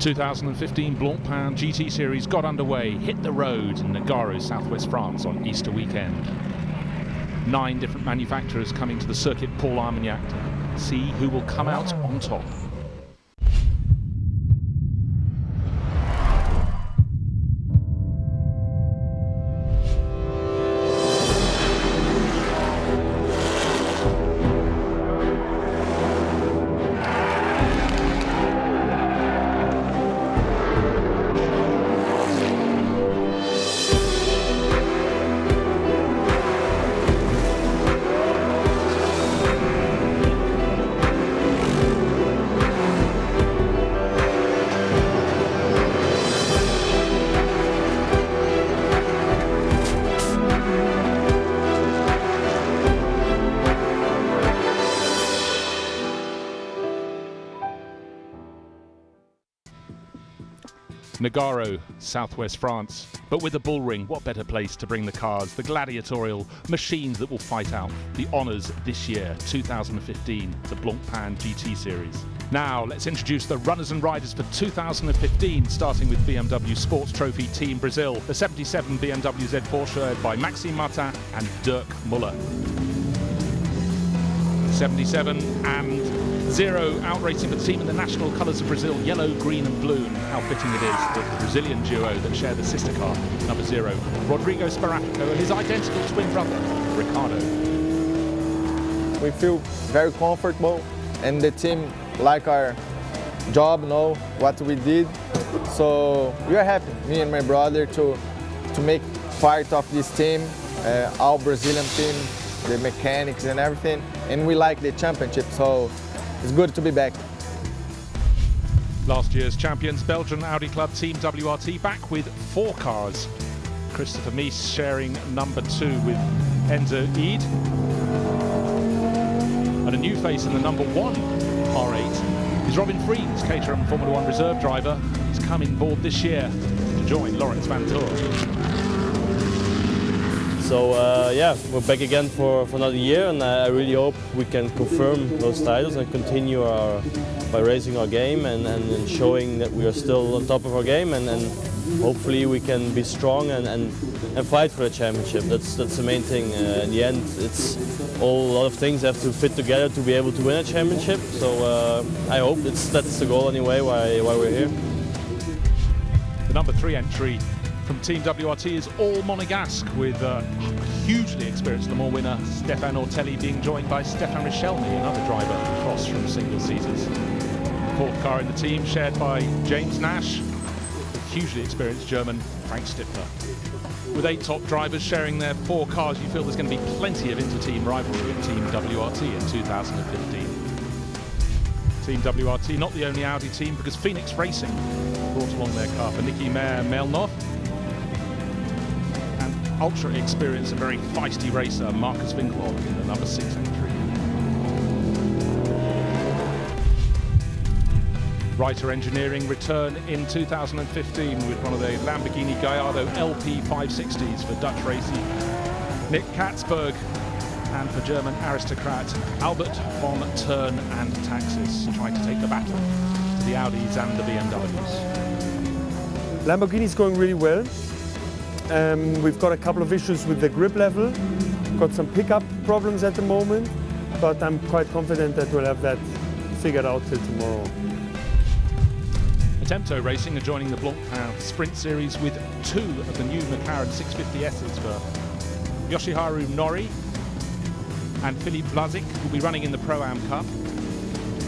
The 2015 Blancpain GT Series got underway, hit the road in Nogaro, southwest France on Easter weekend. 9 different manufacturers coming to the circuit Paul Armagnac to see who will come out on top. Nogaro, southwest France. But with the bull ring, what better place to bring the cars, the gladiatorial machines that will fight out the honours this year, 2015, the Blancpain GT Series. Now, let's introduce the runners and riders for 2015, starting with BMW Sports Trophy Team Brazil, the 77 BMW Z4 shared by Maxime Martin and Dirk Muller. 77 and 0 outracing the team in the national colours of Brazil, yellow, green and blue. And how fitting it is that the Brazilian duo that share the sister car, number 0, Rodrigo Sparatico, and his identical twin brother, Ricardo. We feel very comfortable and the team like our job, know what we did. So we are happy, me and my brother, to make part of this team, our Brazilian team, the mechanics and everything. And we like the championship, so it's good to be back. Last year's champions, Belgian Audi Club Team WRT, back with 4 cars. Christopher Mies sharing number 2 with Enzo Eid. And a new face in the number 1 R8 is Robin Friens, Caterham Formula 1 reserve driver. He's coming board this year to join Lawrence Van Toor. So yeah, we're back again for another year, and I really hope we can confirm those titles and continue by raising our game and showing that we are still on top of our game, and hopefully we can be strong and fight for the championship. That's the main thing. In the end, it's a lot of things have to fit together to be able to win a championship. So I hope that's the goal anyway. Why we're here. The number 3 entry from Team WRT is all Monegasque, with hugely experienced Le Mans winner Stéphane Ortelli being joined by Stéphane Richelny, another driver across from single seaters. The 4th car in the team shared by James Nash, with hugely experienced German Frank Stippler. With 8 top drivers sharing their 4 cars, you feel there's going to be plenty of inter-team rivalry at Team WRT in 2015. Team WRT not the only Audi team, because Phoenix Racing brought along their car for Nicky Melnov. Ultra experienced and very feisty racer Marcus Winkelhoff in the number 6 entry. Writer Engineering return in 2015 with one of the Lamborghini Gallardo LP 560s for Dutch racing Nick Katzberg, and for German aristocrat Albert von Turn and Taxis, trying to take the battle to the Audis and the BMWs. Lamborghini is going really well. We've got a couple of issues with the grip level, got some pickup problems at the moment, but I'm quite confident that we'll have that figured out till tomorrow. Attempto Racing are joining the Blancpain Sprint Series with 2 of the new McLaren 650Ss for Yoshiharu Nori and Philippe Vlasic, who will be running in the Pro-Am Cup,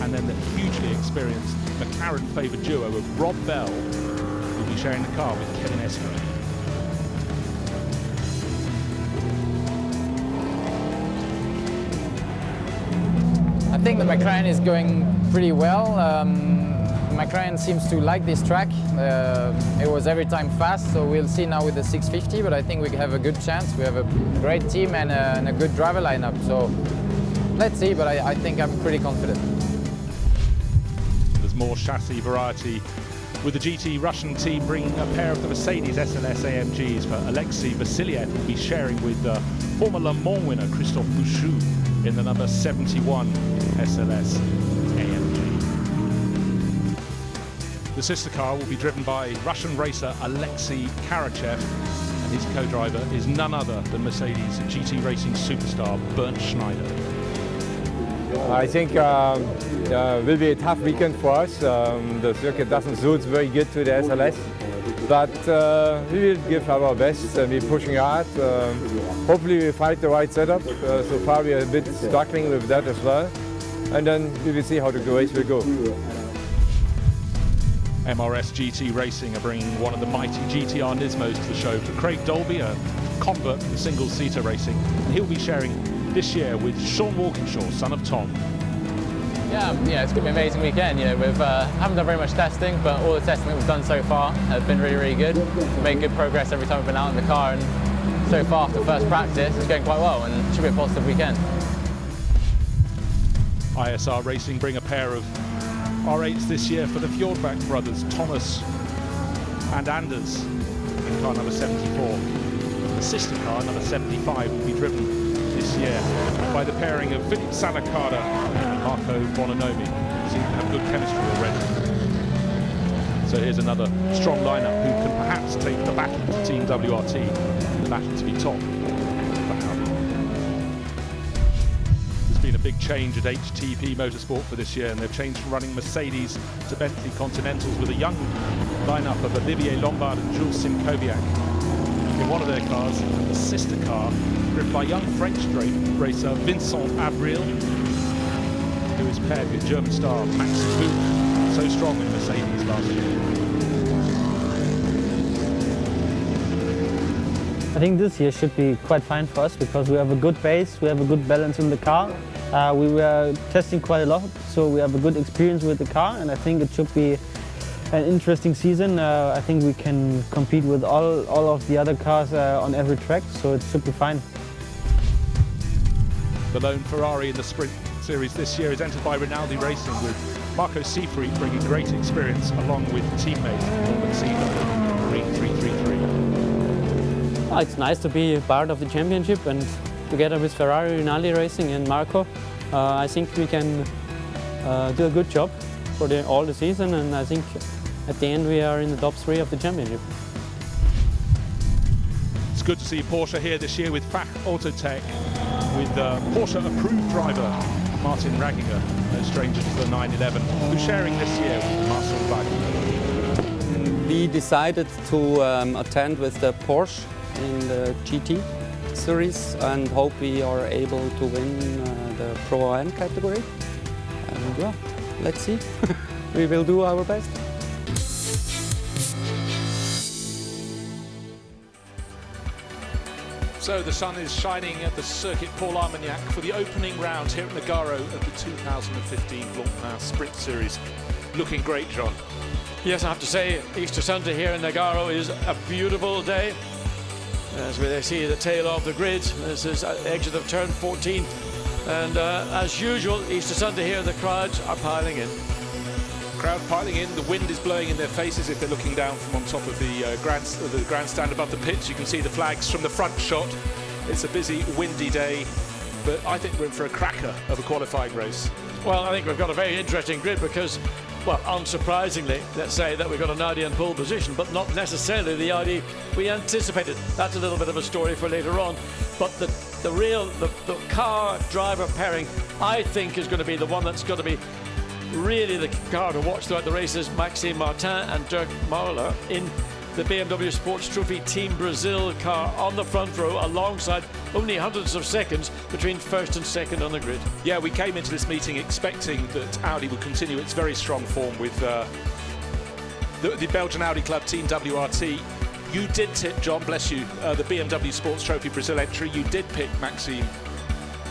and then the hugely experienced McLaren favoured duo of Rob Bell, who will be sharing the car with Kevin Estre. I think the McLaren is going pretty well. McLaren seems to like this track. It was every time fast, so we'll see now with the 650, but I think we have a good chance. We have a great team and a good driver lineup, so let's see, but I think I'm pretty confident. There's more chassis variety, with the GT Russian team bringing a pair of the Mercedes SLS AMGs for Alexei Vasiliev, who will be sharing with former Le Mans winner Christophe Bouchou in the number 71 SLS AMG. The sister car will be driven by Russian racer Alexei Karachev, and his co-driver is none other than Mercedes GT Racing superstar Bernd Schneider. I think will be a tough weekend for us. The circuit doesn't suit very good to the SLS, but we will give our best and we're pushing hard. Hopefully we find the right setup. So far we are a bit struggling with that as well, and then we will see how the race will go. MRS GT Racing are bringing one of the mighty GTR Nismos to the show for Craig Dolby, a convert to single-seater racing, and he'll be sharing this year with Sean Walkinshaw, son of Tom. Yeah, it's going to be an amazing weekend. We haven't done very much testing, but all the testing that we've done so far has been really, really good. We've made good progress every time we've been out in the car, and so far after first practice, it's going quite well, and it should be a positive weekend. ISR Racing bring a pair of R8s this year for the Fjordbach brothers, Thomas and Anders, in car number 74. The sister car, number 75, will be driven this year by the pairing of Philip Salakada and Marco Bononomi. Seem to have good chemistry already. So here's another strong lineup who can perhaps take the battle to Team WRT, the battle to be top. There's been a big change at HTP Motorsport for this year, and they've changed from running Mercedes to Bentley Continentals with a young lineup of Olivier Lombard and Jules Simkowiak in one of their cars, and the sister car driven by young French racer Vincent Avril, who is paired with German star Max Buch, so strong in Mercedes last year. I think this year should be quite fine for us because we have a good base, we have a good balance in the car. We were testing quite a lot, so we have a good experience with the car, and I think it should be an interesting season. I think we can compete with all of the other cars on every track, so it should be fine. The lone Ferrari in the Sprint Series this year is entered by Rinaldi Racing, with Marco Seifried bringing great experience along with teammate Norman Seaver, Green 333. It's nice to be part of the championship, and together with Ferrari, Rinaldi Racing and Marco, I think we can do a good job for all the season, and I think at the end we are in the top 3 of the championship. It's good to see Porsche here this year with Fach Autotech, with Porsche approved driver Martin Ragginger, no stranger to the 911, who's sharing this year with Marcel Wagner. We decided to attend with the Porsche in the GT Series and hope we are able to win the Pro AM category. And yeah, let's see. We will do our best. So the sun is shining at the circuit Paul Armagnac for the opening round here at Nogaro of the 2015 Blancpain Sprint Series. Looking great, John. Yes, I have to say, Easter Sunday here in Nogaro is a beautiful day. As we see the tail of the grid, this is exit of turn 14. And as usual, Easter Sunday here, the crowds are piling in. Crowd piling in, the wind is blowing in their faces if they're looking down from on top of the grandstand above the pitch. You can see the flags from the front shot. It's a busy, windy day, but I think we're in for a cracker of a qualifying race. Well, I think we've got a very interesting grid because, well, unsurprisingly, let's say that we've got an Audi in pole position, but not necessarily the Audi we anticipated. That's a little bit of a story for later on. But the car driver pairing, I think, is going to be the one that's going to be really the car to watch throughout the races. Maxime Martin and Dirk Moller in the BMW Sports Trophy Team Brazil car on the front row, alongside only hundreds of seconds between first and second on the grid. Yeah, we came into this meeting expecting that Audi would continue its very strong form with the Belgian Audi club Team WRT. You did tip, John, bless you, the BMW Sports Trophy Brazil entry. You did pick Maxime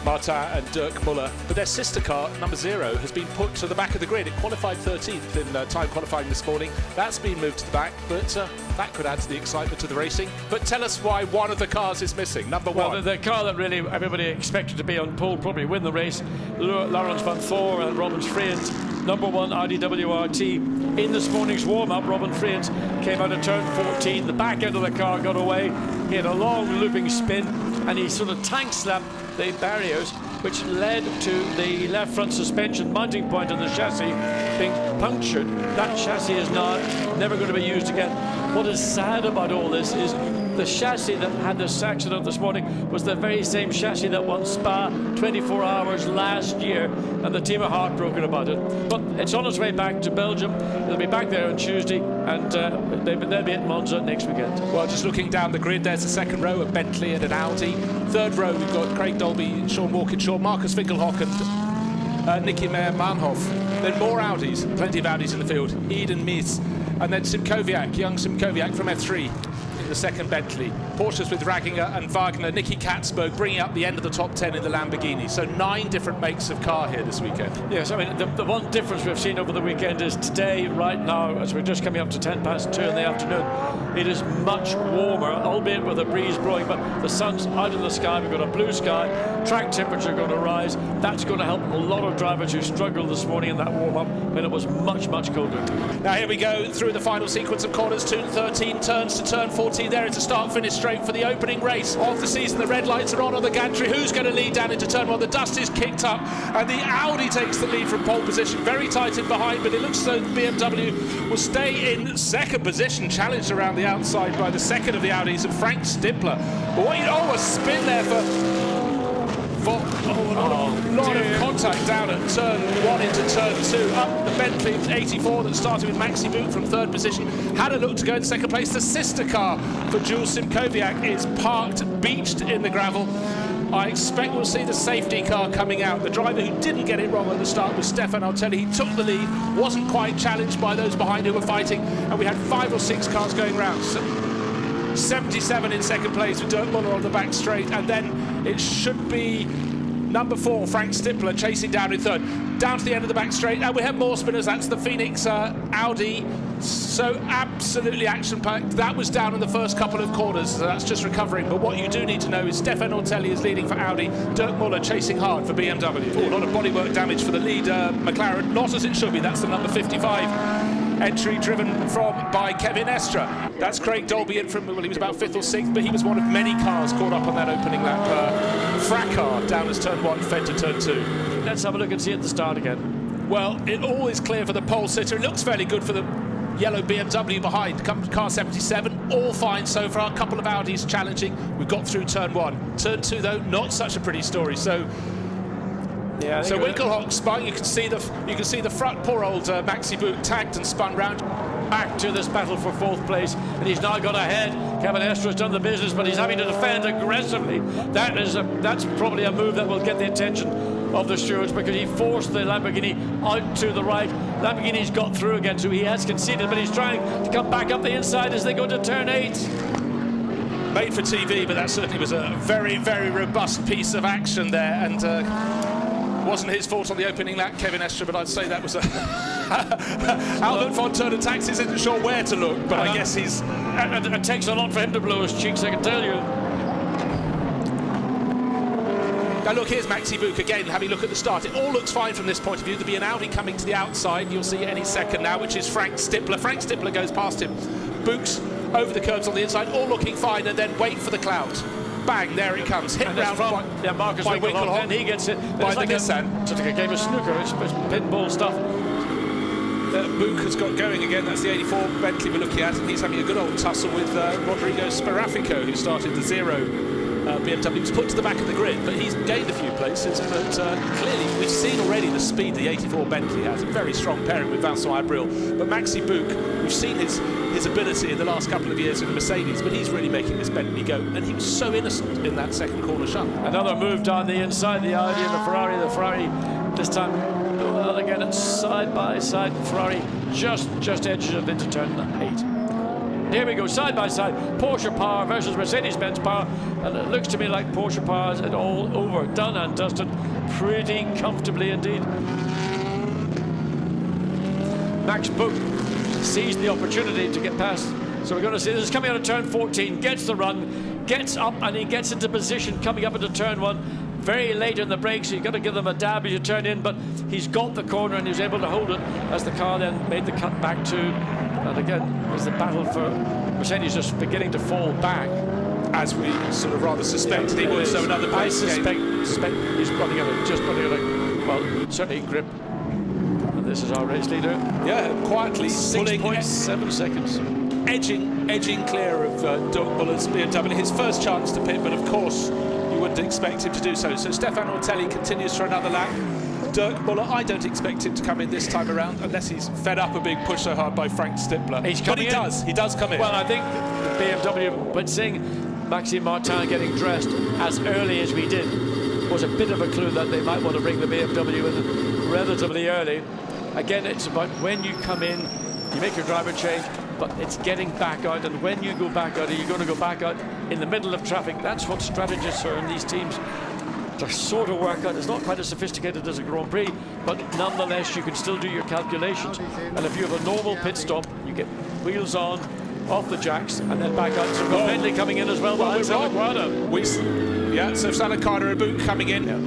Martin and Dirk Muller, but their sister car, number 0, has been put to the back of the grid. It qualified 13th in time qualifying this morning. That's been moved to the back, but that could add to the excitement of the racing. But tell us why one of the cars is missing, number 1. Well, the car that really everybody expected to be on pole, probably win the race, Laurens van Thor and Robin Freund, number 1 Audi WRT. In this morning's warm-up, Robin Freund came out of turn 14. The back end of the car got away. He had a long looping spin, and he sort of tank slapped the barriers, which led to the left front suspension mounting point of the chassis being punctured. That chassis is now never going to be used again. What is sad about all this is the chassis that had this accident this morning was the very same chassis that won Spa 24 hours last year, and the team are heartbroken about it. But it's on its way back to Belgium. It'll be back there on Tuesday, and they'll be at Monza next weekend. Well, just looking down the grid, there's the second row, a Bentley and an Audi. Third row, we've got Craig Dolby, Sean Walkinshaw, Marcus Finkelhock and Nicky Meyer-Manhoff. Then more Audis, plenty of Audis in the field. Eden Mies, and then Simkowiak, young Simkowiak from F3. In the second Bentley. Porsches with Raginger and Wagner. Nicky Katzberg bringing up the end of the top 10 in the Lamborghini. So 9 different makes of car here this weekend. Yes, I mean, the one difference we've seen over the weekend is today, right now, as we're just coming up to 2 in the afternoon, it is much warmer, albeit with a breeze blowing, but the sun's out in the sky, we've got a blue sky, track temperature going to rise. That's going to help a lot of drivers who struggled this morning in that warm-up when it was much, much colder. Now here we go through the final sequence of corners, 13 turns to turn 14. There is a start-finish straight for the opening race of the season. The red lights are on the gantry. Who's going to lead down into turn 1? The dust is kicked up, and the Audi takes the lead from pole position. Very tight in behind, but it looks as though BMW will stay in second position, challenged around the outside by the second of the Audis, and Frank Stippler. A spin there for a lot of contact down at turn 1 into turn 2. Up the Bentley 84 that started with Maxi Boot from third position. Had a look to go in second place. The sister car for Jules Simkowiak is parked, beached in the gravel. I expect we'll see the safety car coming out. The driver who didn't get it wrong at the start was Stefan Artelli. He took the lead, wasn't quite challenged by those behind who were fighting, and we had 5 or 6 cars going round. So 77 in second place with Dirk Muller on the back straight, and then it should be number 4, Frank Stippler, chasing down in third. Down to the end of the back straight, and we have more spinners. That's the Phoenix Audi. So absolutely action-packed. That was down in the first couple of corners, so that's just recovering. But what you do need to know is Stefan Ortelli is leading for Audi, Dirk Muller chasing hard for BMW. A lot of bodywork damage for the lead McLaren, not as it should be. That's the number 55. Entry driven by Kevin Estra. That's Craig Dolby in from, well, he was about 5th or 6th, but he was one of many cars caught up on that opening lap. Fraccar down as turn 1, fed to turn 2. Let's have a look and see at the start again. Well, it all is clear for the pole sitter. It looks fairly good for the yellow BMW behind. Comes car 77, all fine so far. A couple of Audis challenging. We've got through turn 1. Turn 2, though, not such a pretty story. So Winkelhock spun. You can see the front. Poor old Maxi Boot tagged and spun round. Back to this battle for 4th place, and he's now got ahead. Kevin Estra's done the business, but he's having to defend aggressively. That's probably a move that will get the attention of the stewards, because he forced the Lamborghini out to the right. Lamborghini's got through again, so he has conceded, but he's trying to come back up the inside as they go to turn 8. Made for TV, but that certainly was a very, very robust piece of action there, and wasn't his fault on the opening lap, Kevin Estra, but I'd say that was Albert von Turner Taxis isn't sure where to look, but I guess he's... It takes a lot for him to blow his cheeks, I can tell you. Now look, here's Maxi Book again, having a look at the start. It all looks fine from this point of view. There'll be an Audi coming to the outside, you'll see any second now, which is Frank Stippler. Frank Stippler goes past him. Book's over the curbs on the inside, all looking fine, and then wait for the clouds. Bang, there it comes. Hit round from Marcus Winkelhock, and he gets it by the Nissan. It's like a game of snooker. It's pinball stuff. Book has got going again. That's the 84 Bentley we're looking at, and he's having a good old tussle with Rodrigo Sparafico, who started the 0 BMW. He was put to the back of the grid, but he's gained a few places. But clearly, we've seen already the speed the 84 Bentley has. A very strong pairing with Vincent Abril. But Maxi Book, we've seen his ability in the last couple of years in the Mercedes, but he's really making this Bentley go. And he was so innocent in that second corner shut. Another move down the inside, the Audi and the Ferrari. The Ferrari this time, well, again, it's side by side. Ferrari just edges it into turn 8. Here we go, side by side, Porsche power versus Mercedes-Benz power, and it looks to me like Porsche power is all over, done and dusted, pretty comfortably indeed. Max Book sees the opportunity to get past, so we're going to see this is coming out of turn 14, gets the run, gets up, and he gets into position coming up into turn 1. Very late in the brakes, so you've got to give them a dab as you turn in, but he's got the corner and he's able to hold it as the car then made the cut back to, and again, was the battle for Mercedes just beginning to fall back. as we sort of rather suspected he would. So another I pace suspect he's running at it, just running at it. Well, certainly grip. And this is our race leader. Yeah, quietly pulling 6.7 seconds. edging clear of Dirk Buller's BMW. His first chance to pit, but of course you wouldn't expect him to do so. So Stefan Ortelli continues for another lap. Dirk Buller, I don't expect him to come in this time around unless he's fed up of being pushed so hard by Frank Stippler. But he does come in. Well, I think the BMW, but seeing Maxime Martin getting dressed as early as we did was a bit of a clue that they might want to bring the BMW in relatively early. Again, it's about when you come in, you make your driver change, but it's getting back out, and when you go back out, you're going to go back out in the middle of traffic. That's what strategists are in these teams. To sort of work out. It's not quite as sophisticated as a Grand Prix, but nonetheless you can still do your calculations. And if you have a normal pit stop, you get wheels on, off the jacks, and then back out. So Bentley coming in as well. So Salakada and Boot coming in. Yeah.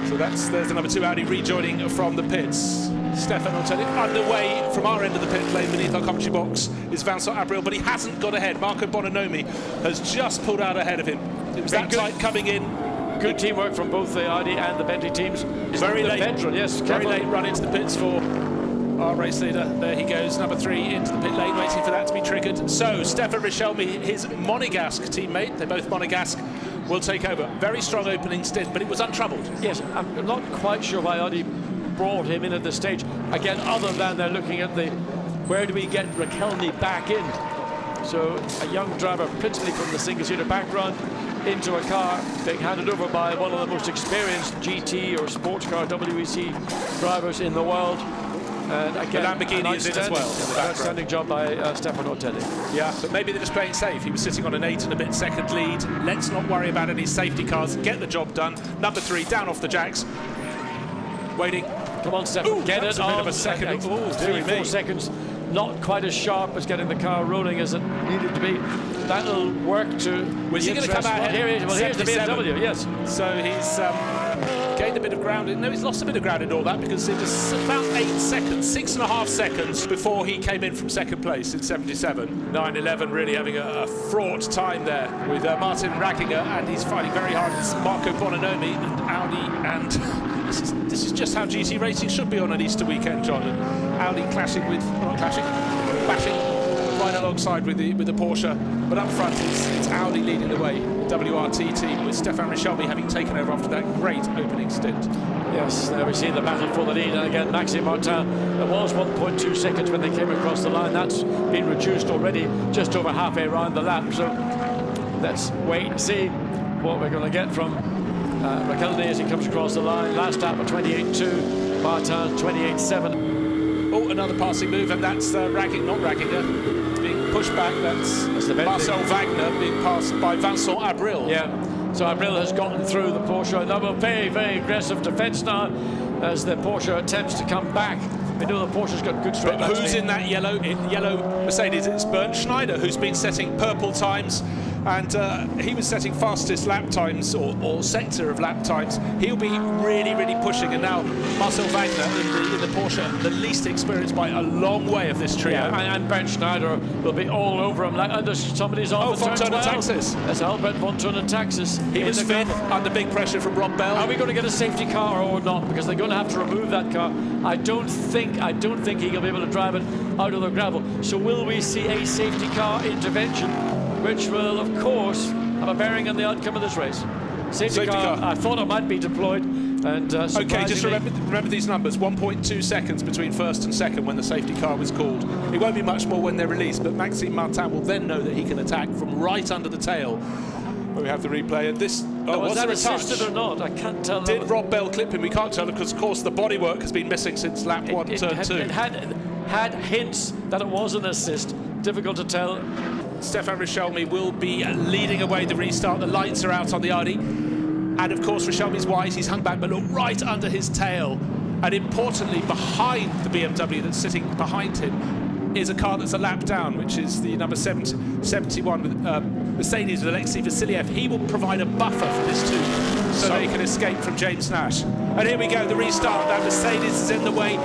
So there's the number 2 Audi rejoining from the pits. Stefan Ortelli underway from our end of the pit lane beneath our commentary box is Vincent Abril, but he hasn't got ahead. Marco Bononomi has just pulled out ahead of him. It was that tight coming in. Good teamwork from both the Audi and the Bentley teams. Very late, very late run into the pits for our race leader. There he goes, number 3 into the pit lane, waiting for that to be triggered. So Stefan Richelme, his Monegasque teammate, they're both Monegasque, will take over. Very strong opening stint, but it was untroubled. Yes, I'm not quite sure why Audi brought him in at this stage. Again, other than they're looking at where do we get Richelme back in? So a young driver, principally from the single-seater background, into a car being handed over by one of the most experienced GT or sports car WEC drivers in the world. And again, the Lamborghini is in as well. An outstanding job by Stefan Ortelli. Yeah, but maybe they're just playing safe. He was sitting on an 8 and a bit second lead. Let's not worry about any safety cars. Get the job done. Number 3 down off the jacks. Waiting. Come on, Stefan. Get it a on. bit of a second. 3-4 seconds. Not quite as sharp as getting the car rolling as it needed to be. That'll work to. Was he going to come out here? Well, here's the BMW, yes. So he's gained a bit of ground. No, he's lost a bit of ground in all that because it was about 8 seconds, 6.5 seconds before he came in from second place in 77. 9-11 really having a fraught time there with Martin Rackinger, and he's fighting very hard. It's Marco Bononomi and Audi, and this is just how GT racing should be on an Easter weekend, John. And Audi clashing right alongside with the Porsche, but up front it's Audi leading the way, the WRT team, with Stefan Richelme having taken over after that great opening stint. Yes, there we see the battle for the lead, and again Maxime Martin. It was 1.2 seconds when they came across the line. That's been reduced already, just over halfway around the lap. So let's wait and see what we're going to get from Richelme as he comes across the line. Last lap at 28.2, Martin 28.7. Oh, another passing move, and that's not Rackinger, being pushed back. That's Marcel Wagner being passed by Vincent Abril. Yeah, so Abril has gotten through the Porsche. Another very, very aggressive defence now as the Porsche attempts to come back. We know the Porsche's got good straight. But who's in that yellow Mercedes? It's Bernd Schneider, who's been setting purple times, and he was setting fastest lap times or sector of lap times. He'll be really, really pushing, and now Marcel Wagner in the Porsche, the least experienced by a long way of this trio. Yeah, and Bernd Schneider will be all over him like under somebody's on. Oh, von Turner Taxis. That's Albert von Turner Taxis. He was fifth under big pressure from Rob Bell. Are we going to get a safety car or not? Because they're going to have to remove that car. I don't think he'll be able to drive it out of the gravel. So will we see a safety car intervention, which will, of course, have a bearing on the outcome of this race? Safety car. I thought it might be deployed. And okay, just remember these numbers: 1.2 seconds between first and second when the safety car was called. It won't be much more when they're released, but Maxime Martin will then know that he can attack from right under the tail. When we have the replay, and this was that assisted or not? I can't tell. Did Rob Bell clip him? We can't tell because, of course, the bodywork has been missing since lap 1, turn 2. It had hints that it was an assist. Difficult to tell. Stefan Richelme will be leading away the restart. The lights are out on the Audi. And of course, Richelme's wise. He's hung back, but look right under his tail. And importantly, behind the BMW that's sitting behind him is a car that's a lap down, which is the number 71 with Mercedes with Alexei Vasiliev. He will provide a buffer for this too, so they can escape from James Nash. And here we go, the restart. That Mercedes is in the way.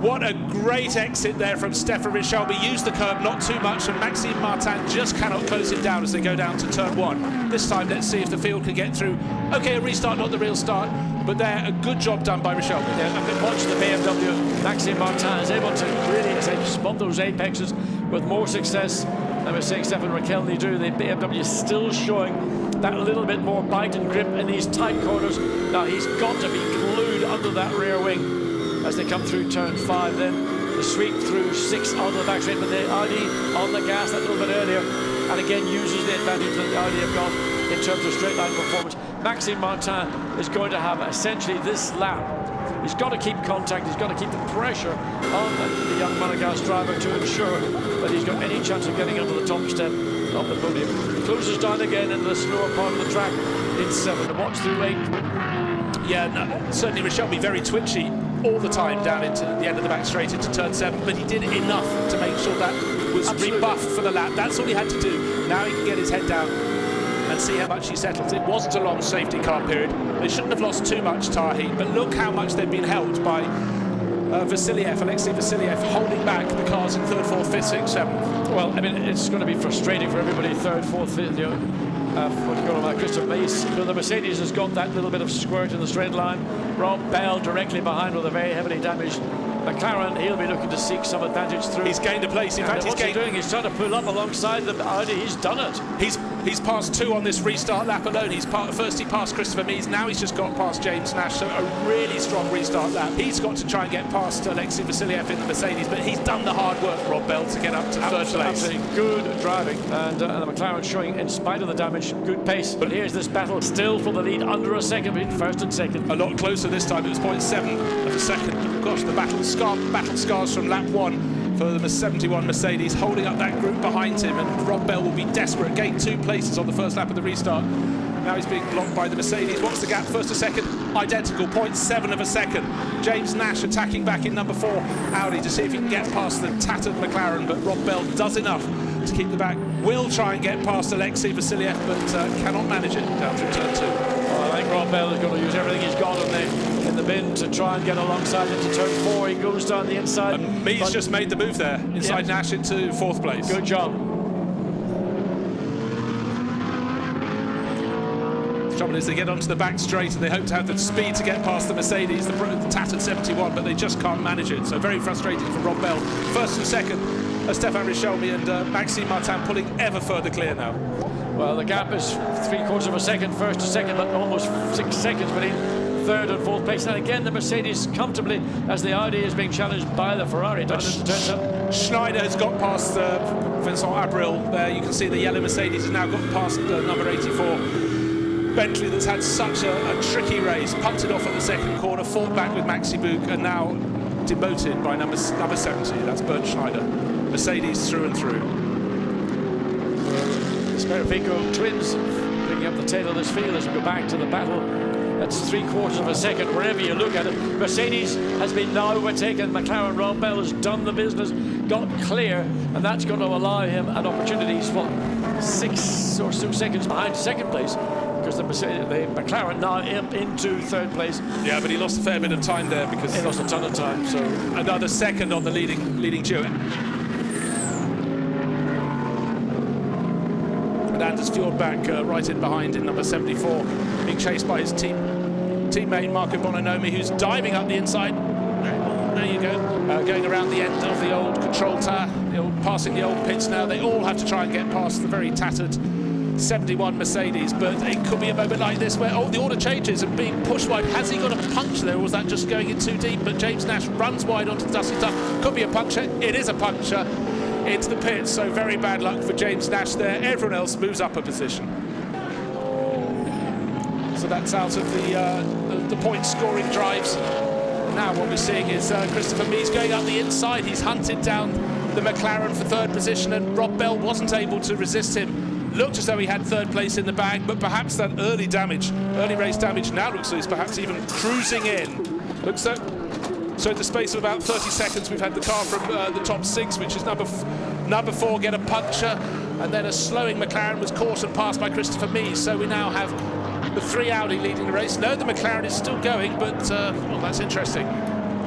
What a great exit there from Stefan Richelme. Used the curb, not too much, and Maxime Martin just cannot close him down as they go down to turn 1. This time, let's see if the field can get through. Okay, a restart, not the real start, but there, a good job done by Richelme. Yeah, I've been watching the BMW. Maxime Martin is able to really spot those apexes with more success than we're seeing Stefan Richelme do. The BMW is still showing that little bit more bite and grip in these tight corners. Now, he's got to be glued under that rear wing as they come through turn 5. Then the sweep through 6 onto the back straight, but the Audi on the gas that little bit earlier, and again uses the advantage that the Audi have got in terms of straight line performance. Maxime Martin is going to have essentially this lap. He's got to keep contact, he's got to keep the pressure on the young Monegasque driver to ensure that he's got any chance of getting onto the top step of the podium. Closes down again into the slower part of the track in 7. To watch through 8. Yeah, no, certainly Richelme very twitchy all the time down into the end of the back straight into turn 7, but he did enough to make sure that was rebuffed for the lap. That's all he had to do. Now he can get his head down and see how much he settles. It wasn't a long safety car period. They shouldn't have lost too much tire heat, but look how much they've been helped by Alexei Vasiliev, holding back the cars in 3rd, 4th, 5th, 6th, 7th. Well, I mean, it's going to be frustrating for everybody, 3rd, 4th, 5th, Christopher Mies. You know, the Mercedes has got that little bit of squirt in the straight line. Rob Bell directly behind with a very heavily damaged McLaren. He'll be looking to seek some advantage through. He's gained a place. In fact, he's trying to pull up alongside the Audi. He's done it. He's passed 2 on this restart lap alone. First he passed Christopher Mies, now he's just got past James Nash, so a really strong restart lap. He's got to try and get past Alexei Vasiliev in the Mercedes, but he's done the hard work, Rob Bell, to get up to 3rd place. Absolutely good driving, and the McLaren showing, in spite of the damage, good pace. But here's this battle still for the lead, under a second between 1st and 2nd. A lot closer this time, it was 0.7 of a second. Gosh, the battle scars from lap 1 for the 71 Mercedes, holding up that group behind him, and Rob Bell will be desperate. Gained 2 places on the first lap of the restart. Now he's being blocked by the Mercedes. What's the gap? 1st to 2nd, identical, 0.7 of a second. James Nash attacking back in number 4 Audi to see if he can get past the tattered McLaren, but Rob Bell does enough to keep the back. Will try and get past Alexei Vasiliev, but cannot manage it down through turn 2. Well, I think Rob Bell is going to use everything he's got in the bin to try and get alongside into turn 4. He goes down the inside. And Mies just made the move there, inside Nash into 4th place. Good job. The trouble is they get onto the back straight and they hope to have the speed to get past the Mercedes, the tattered 71, but they just can't manage it. So very frustrating for Rob Bell. 1st and 2nd, Stefan Richelme and Maxime Martin pulling ever further clear now. Well, the gap is 3/4 of a second, 1st to 2nd, but almost 6 seconds between 3rd and 4th place. And again, the Mercedes comfortably, as the Audi is being challenged by the Ferrari. Schneider has got past Vincent Abril there. You can see the yellow Mercedes has now got past number 84. Bentley, that's had such a tricky race, punted off at the 2nd corner, fought back with Maxi Buch, and now demoted by number 70. That's Bernd Schneider. Mercedes through and through. Sperfico twins picking up the tail of this field as we go back to the battle. That's 3/4 of a second wherever you look at it. Mercedes has been now overtaken. McLaren. Rob Bell has done the business, got clear, and that's going to allow him an opportunity. He's 6 or so seconds behind 2nd place, because the McLaren now into 3rd place. Yeah, but he lost a fair bit of time there because he lost a ton of time. So another second on the leading duo. And Anders Fjord back right in behind in number 74, being chased by his teammate Marco Bononomi, who's diving up the inside. There you go, going around the end of the old control tower, passing the old pits now. They all have to try and get past the very tattered 71 Mercedes, but it could be a moment like this where, the order changes and being pushed wide. Has he got a puncture there, or was that just going in too deep? But James Nash runs wide onto the dusty stuff. Could be a puncture. It is a puncture into the pits, so very bad luck for James Nash there. Everyone else moves up a position. So that's out of the point scoring drives. Now what we're seeing is Christopher Mies going up the inside. He's hunted down the McLaren for 3rd position, and Rob Bell wasn't able to resist him. Looked as though he had 3rd place in the bag, but perhaps that early race damage now looks like he's perhaps even cruising in. Looks so in the space of about 30 seconds, we've had the car from the top 6, which is number 4, get a puncture, and then a slowing McLaren was caught and passed by Christopher Mies. So we now have the 3 Audi leading the race. No, the McLaren is still going, but well, that's interesting.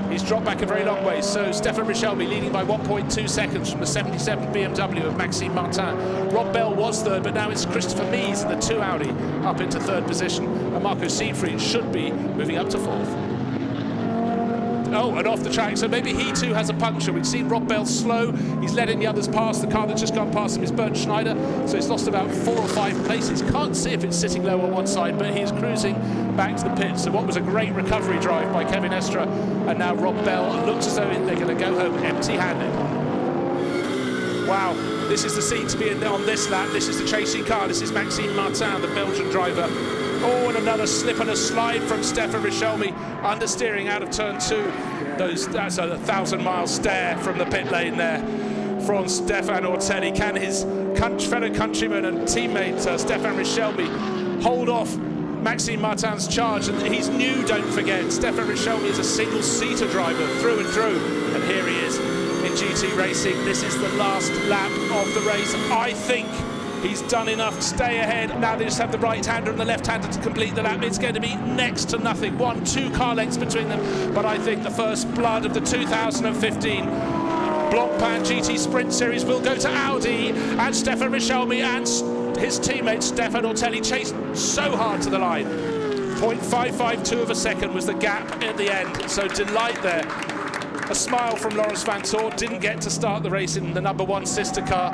He's dropped back a very long way, so Stefan Richelme leading by 1.2 seconds from the 77 BMW of Maxime Martin. Rob Bell was third, but now it's Christopher Mies in the 2 Audi up into third position, and Marco Siegfried should be moving up to fourth. Oh, and off the track, so maybe he too has a puncture. We've seen Rob Bell slow, he's letting the others pass. The car that's just gone past him is Bernd Schneider, so he's lost about 4 or 5 places. Can't see if it's sitting low on one side, but he's cruising back to the pits. So what was a great recovery drive by Kevin Estra, and now Rob Bell looks as though they're going to go home empty-handed. Wow, this is the seat to be in on this lap. This is the chasing car. This is Maxime Martin, the Belgian driver. Oh, and another slip and a slide from Stefan Richelme, understeering out of turn 2. That's a 1,000-mile stare from the pit lane there from Stefan Ortelli. Can his fellow countryman and teammate Stefan Richelme hold off Maxime Martin's charge? And he's new, don't forget. Stefan Richelme is a single-seater driver through and through, and here he is in GT racing. This is the last lap of the race. I think he's done enough to stay ahead. Now they just have the right-hander and the left-hander to complete the lap. It's going to be next to nothing. 1-2 car lengths between them. But I think the first blood of the 2015 Blancpain GT Sprint Series will go to Audi, and Stefan Richelme and his teammate Stefan Ortelli chased so hard to the line. 0.552 of a second was the gap at the end. So delight there. A smile from Laurens Vanthoor. Didn't get to start the race in the #1 sister car,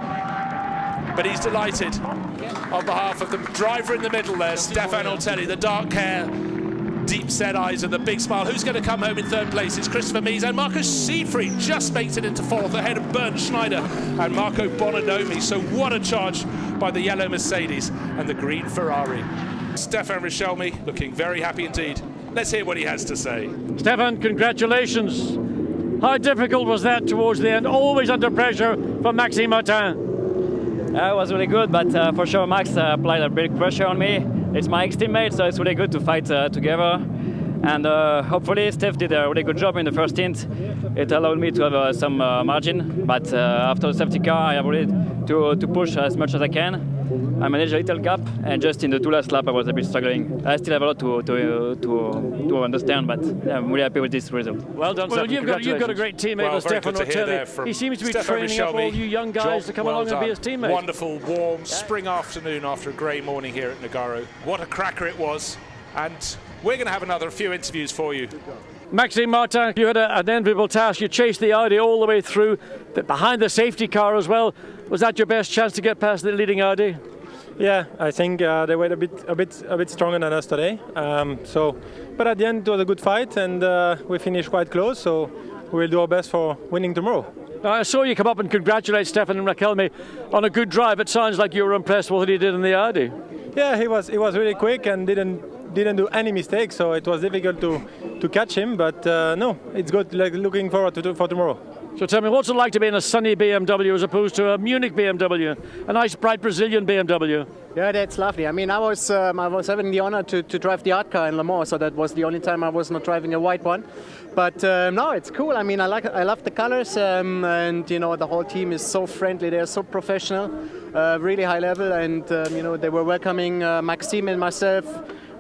but he's delighted on behalf of the driver in the middle there, Stefan Ortelli, the dark hair, deep-set eyes and the big smile. Who's going to come home in third place? It's Christopher Mies, and Marco Siegfried just makes it into fourth ahead of Bernd Schneider and Marco Bononomi. So what a charge by the yellow Mercedes and the green Ferrari. Stefan Richelme looking very happy indeed. Let's hear what he has to say. Stefan, congratulations. How difficult was that towards the end? Always under pressure from Maxime Martin. It was really good, but for sure Max applied a big pressure on me. It's my ex-teammate, so it's really good to fight together. And hopefully Steph did a really good job in the first stint. It allowed me to have some margin, but after the safety car I have really to push as much as I can. I managed a little gap, and just in the 2 last lap I was a bit struggling. I still have a lot to understand, but I'm really happy with this result. Well done, Stefan. You've got a great teammate with Stefan Ortelli. He seems to be training up all you young guys to come along and be his teammate. Wonderful, warm spring afternoon after a grey morning here at Nogaro. What a cracker it was, and we're going to have another few interviews for you. Maxime Martin, you had an enviable task. You chased the Audi all the way through, behind the safety car as well. Was that your best chance to get past the leading Audi? Yeah, I think they were a bit stronger than us today. But at the end it was a good fight, and we finished quite close. So we'll do our best for winning tomorrow. Now, I saw you come up and congratulate Stefan Richelme on a good drive. It sounds like you were impressed with what he did in the Audi. Yeah, he was really quick and didn't do any mistakes. So it was difficult to catch him. But no, it's good. Like, looking forward for tomorrow. So tell me, what's it like to be in a sunny BMW as opposed to a Munich BMW, a nice bright Brazilian BMW? Yeah, that's lovely. I mean, I was having the honor to drive the art car in Le Mans, so that was the only time I was not driving a white one. But no, it's cool. I mean, I love the colors, and you know, the whole team is so friendly. They're so professional, really high level, and you know, they were welcoming Maxime and myself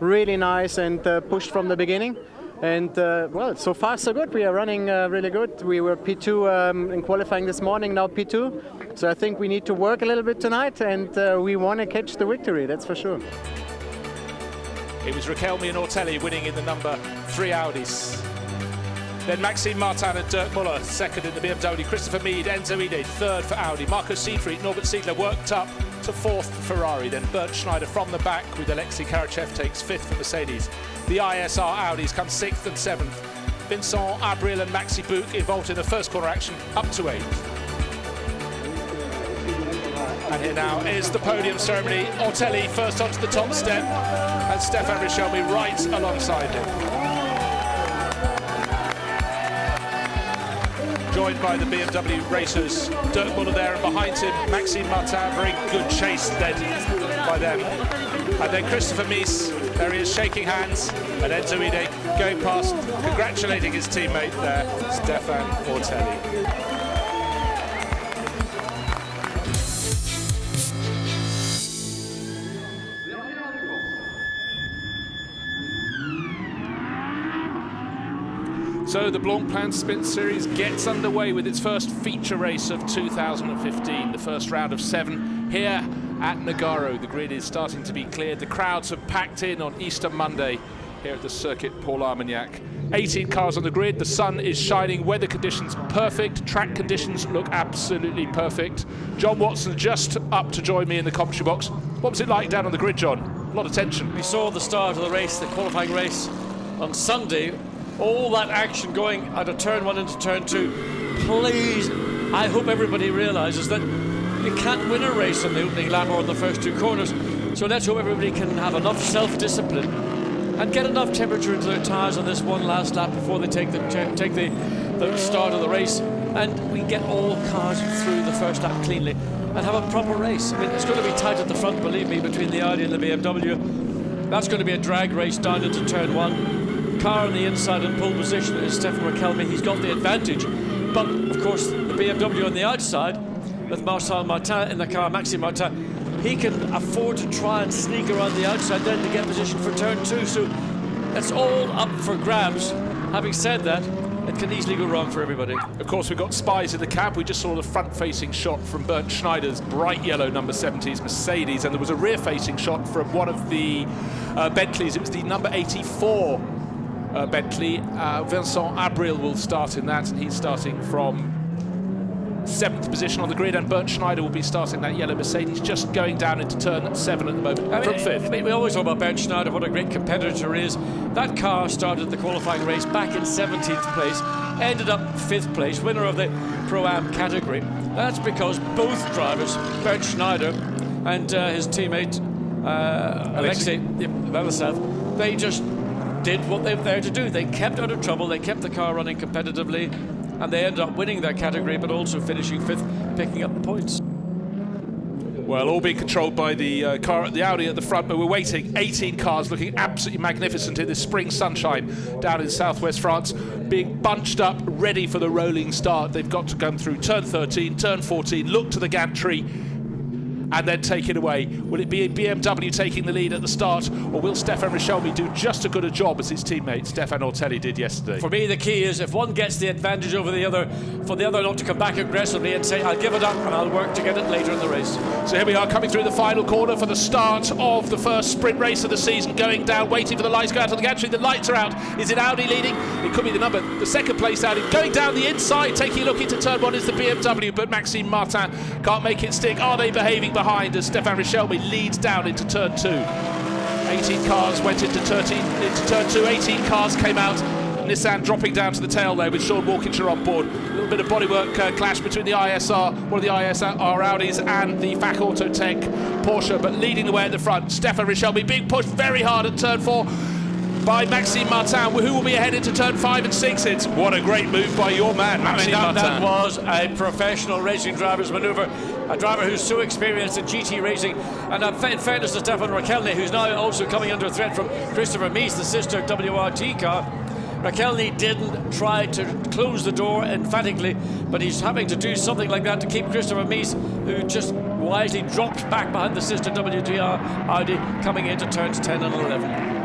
really nice and pushed from the beginning. And well, so far so good. We are running really good. We were P2 in qualifying this morning, now P2. So I think we need to work a little bit tonight, and we want to catch the victory, that's for sure. It was Richelme and Ortelli winning in the #3 Audis. Then Maxime Martin and Dirk Muller second in the BMW. Christopher Meade, Enzo Ide third for Audi. Marco Siegfried, Norbert Siegler worked up to fourth for Ferrari. Then Bernd Schneider from the back with Alexei Karachev takes fifth for Mercedes. The ISR Audis come 6th and 7th. Vincent Abril and Maxi Buch involved in the first corner action up to 8th. And here now is the podium ceremony. Ortelli first onto the top step and Stefan Richelme right alongside him. Joined by the BMW racers, Dirk Muller there, and behind him Maxime Martin, very good chase led by them. And then Christopher Mies, there he is shaking hands, and Enzo Ide going past, congratulating his teammate there, Stefan Ortelli. So the Blancpain Sprint Series gets underway with its first feature race of 2015, the first round of 7 here at Nogaro. The grid is starting to be cleared. The crowds have packed in on Easter Monday here at the circuit Paul Armagnac. 18 cars on the grid, the sun is shining, weather conditions perfect, track conditions look absolutely perfect. John Watson just up to join me in the commentary box. What was it like down on the grid, John? A lot of tension. We saw the start of the race, the qualifying race on Sunday. All that action going out of turn 1 into turn 2. Please, I hope everybody realises that you can't win a race on the opening lap or on the first 2 corners. So let's hope everybody can have enough self-discipline and get enough temperature into their tyres on this one last lap before they take the start of the race, and we get all cars through the first lap cleanly and have a proper race. I mean, it's going to be tight at the front, believe me, between the Audi and the BMW. That's going to be a drag race down into turn 1. Car on the inside in pole position is Stefan Rakelmi. He's got the advantage, but of course the BMW on the outside with Marcel Martin in the car, Maxime Martin, he can afford to try and sneak around the outside then to get position for turn 2. So it's all up for grabs. Having said that, it can easily go wrong for everybody. Of course, we've got spies in the cab. We just saw the front-facing shot from Bernd Schneider's bright yellow number 70s Mercedes, and there was a rear-facing shot from one of the Bentleys. It was the number 84 Bentley. Vincent Abril will start in that, and he's starting from 7th position on the grid, and Bernd Schneider will be starting that yellow Mercedes, just going down into turn 7 at the moment, from 5th. I mean, we always talk about Bernd Schneider, what a great competitor he is. That car started the qualifying race back in 17th place, ended up 5th place, winner of the Pro-Am category. That's because both drivers, Bernd Schneider and his teammate Alexei Velisev, they just did what they were there to do. They kept out of trouble, they kept the car running competitively, and they ended up winning their category, but also finishing 5th, picking up points. Well, all being controlled by the car, the Audi at the front, but we're waiting. 18 cars looking absolutely magnificent in this spring sunshine down in southwest France, being bunched up, ready for the rolling start. They've got to come through turn 13, turn 14, look to the gantry, and then take it away. Will it be a BMW taking the lead at the start, or will Stefan Richelmy do just as good a job as his teammate Stefan Ortelli did yesterday? For me, the key is if one gets the advantage over the other, for the other not to come back aggressively and say, I'll give it up and I'll work to get it later in the race. So here we are coming through the final corner for the start of the first sprint race of the season, going down, waiting for the lights to go out on the gantry. The lights are out. Is it Audi leading? It could be the second place Audi. Going down the inside, taking a look into turn 1 is the BMW, but Maxime Martin can't make it stick. Are they behaving behind as Stefan Richelmy leads down into turn 2? 18 cars went into turn 2, 18 cars came out. Nissan dropping down to the tail there with Sean Walkinshaw on board. A little bit of bodywork clash between the ISR, one of the ISR Audis, and the FAC Autotech Porsche, but leading the way at the front, Stefan Richelmy being pushed very hard at turn 4 by Maxime Martin, who will be ahead into turn 5 and 6. It's what a great move by your man, Maxime Martin. That was a professional racing driver's manoeuvre, a driver who's so experienced in GT racing, and in fairness to Stefan Rakelny, who's now also coming under threat from Christopher Mies, the sister WRT car. Rakelny didn't try to close the door emphatically, but he's having to do something like that to keep Christopher Mies, who just wisely dropped back behind the sister WTR Audi, coming into turns 10 and 11.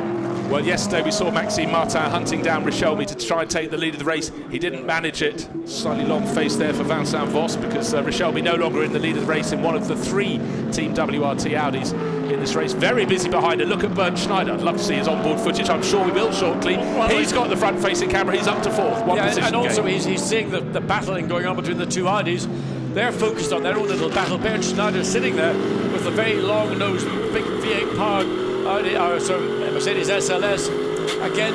Well, yesterday we saw Maxime Martin hunting down Richelmy to try and take the lead of the race. He didn't manage it. Slightly long face there for Vincent Voss, because Richelmy no longer in the lead of the race in one of the 3 Team WRT Audis in this race. Very busy behind it. Look at Bernd Schneider. I'd love to see his onboard footage. I'm sure we will shortly. Well, he's got the front-facing camera. He's up to 4th. One position and also gain. he's seeing the battling going on between the 2 Audis. They're focused on their own little battle. Bernd Schneider sitting there with a very long-nosed, big V8 powered Audi, Mercedes SLS. Again,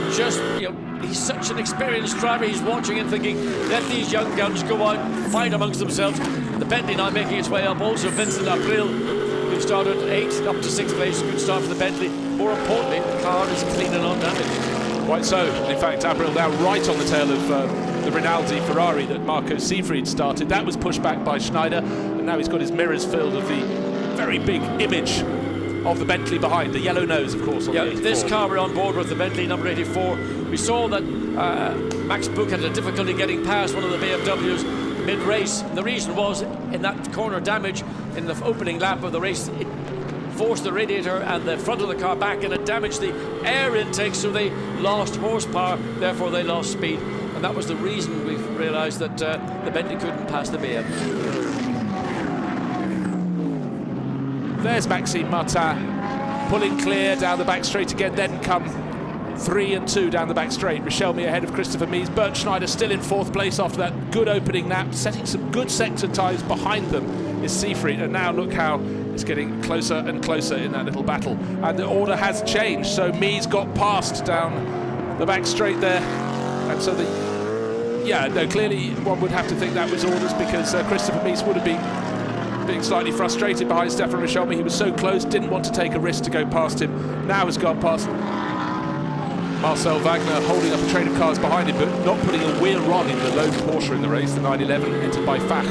he's such an experienced driver. He's watching and thinking, let these young guns go out, fight amongst themselves. The Bentley now making its way up. Also, Vincent Abril, who started 8th up to 6th place. Good start for the Bentley. More importantly, the car is clean and undamaged. Quite so. In fact, Abril now right on the tail of the Rinaldi Ferrari that Marco Seefried started. That was pushed back by Schneider, and now he's got his mirrors filled of the very big image of the Bentley behind, the yellow nose, of course. On the 84. This car we're on board with, the Bentley number 84. We saw that Max Buch had a difficulty getting past one of the BMWs mid-race. The reason was in that corner damage in the opening lap of the race. It forced the radiator and the front of the car back, and it damaged the air intake, so they lost horsepower, therefore they lost speed. And and that was the reason we realised that the Bentley couldn't pass the BM. There's Maxime Martin pulling clear down the back straight again, then come 3 and 2 down the back straight. Richelme ahead of Christopher Mies. Bernd Schneider still in 4th place after that good opening lap, setting some good sector times behind them is Siegfried, and now look how it's getting closer and closer in that little battle. And the order has changed, so Mies got past down the back straight there, and so clearly one would have to think that was orders, because Christopher Mies would have been being slightly frustrated behind Stefan Richelme. He was so close, didn't want to take a risk to go past him. Now has gone past Marcel Wagner, holding up a train of cars behind him, but not putting a wheel wrong in the lone Porsche in the race, the 911, entered by Fach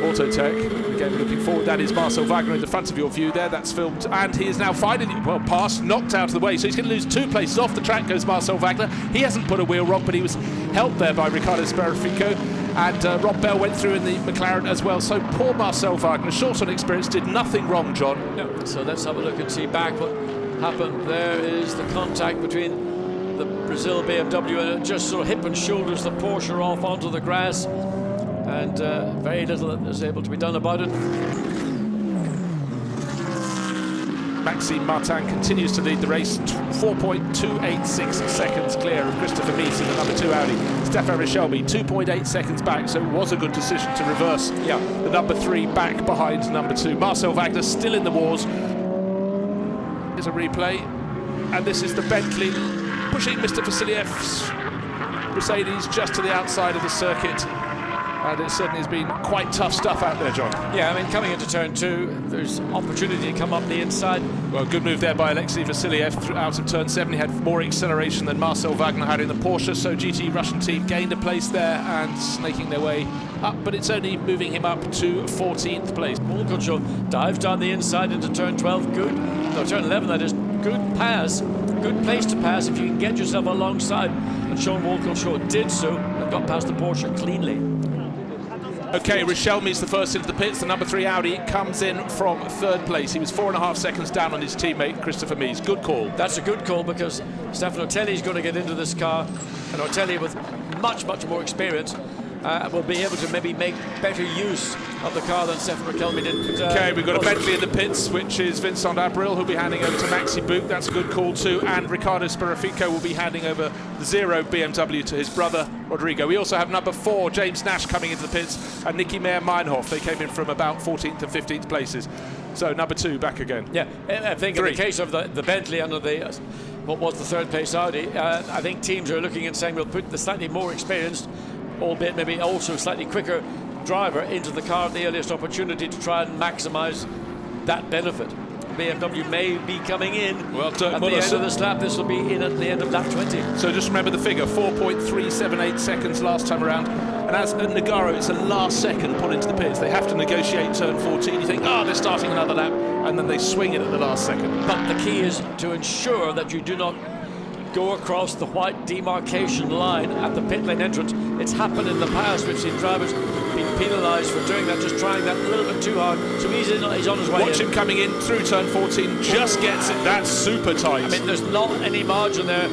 Autotech. Again, looking forward, that is Marcel Wagner in the front of your view there, that's filmed, and he is now finally, well, passed, knocked out of the way, so he's going to lose 2 places. Off the track goes Marcel Wagner. He hasn't put a wheel wrong, but he was helped there by Riccardo Sperrifico, and Rob Bell went through in the McLaren as well, so poor Marcel Wagner, short on experience, did nothing wrong, John. No. So let's have a look and see back what happened. There is the contact between the Brazil BMW, and it just sort of hip and shoulders the Porsche off onto the grass, and very little is able to be done about it. Maxime Martin continues to lead the race, 4.286 seconds clear of Christopher Mies in the number 2 Audi. Stefan Richelme 2.8 seconds back, so it was a good decision to reverse the number 3 back behind number 2. Marcel Wagner still in the wars. Here's a replay, and this is the Bentley pushing Mr. Vasiliev's Mercedes just to the outside of the circuit. And it certainly has been quite tough stuff out there, John. Yeah, I mean, coming into turn 2, there's opportunity to come up the inside. Well, good move there by Alexei Vasiliev out of turn 7. He had more acceleration than Marcel Wagner had in the Porsche, so GT Russian team gained a place there and snaking their way up, but it's only moving him up to 14th place. Walkinshaw dives down the inside into turn 12. Turn 11, that is. Good pass, good place to pass if you can get yourself alongside. And Sean Walkinshaw did so and got past the Porsche cleanly. Okay, Richelme's the first into the pits. The number 3 Audi comes in from 3rd place. He was 4.5 seconds down on his teammate Christopher Mies. Good call. That's a good call, because Stefano Otelli's going to get into this car, and Otelli with much more experience will be able to maybe make better use of the car than Stefan Richelme did. Okay, we've got a Bentley in the pits, which is Vincent Abril, who'll be handing over to Maxi Buch. That's a good call too. And Riccardo Sperrifico will be handing over the 0 BMW to his brother Rodrigo. We also have number 4 James Nash coming into the pits, and Nicky Meyer-Meinhof. They came in from about 14th and 15th places. So number 2 back again. Yeah, I think 3. In the case of the Bentley under the what was the 3rd place Audi, I think teams are looking and saying we'll put the slightly more experienced, albeit maybe also slightly quicker driver into the car at the earliest opportunity to try and maximise that benefit. BMW may be coming in at the end of this lap. This will be in at the end of lap 20. So just remember the figure, 4.378 seconds last time around. And as at Nogaro, it's a last second put into the pits. They have to negotiate turn 14. You think, they're starting another lap, and then they swing it at the last second. But the key is to ensure that you do not go across the white demarcation line at the pit lane entrance. It's happened in the past. We've seen drivers being penalised for doing that, just trying that a little bit too hard. So he's on his way. Watch him coming in through turn 14, just gets it. That's super tight. I mean, there's not any margin there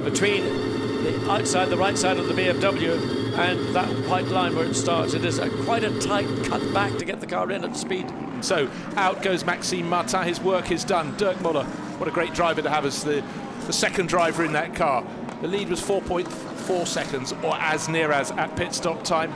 between the right side of the BMW and that white line where it starts. It is quite a tight cut back to get the car in at speed. So out goes Maxime Martin. His work is done. Dirk Muller, what a great driver to have as the second driver in that car. The lead was 4.4 seconds, or as near as at pit stop time.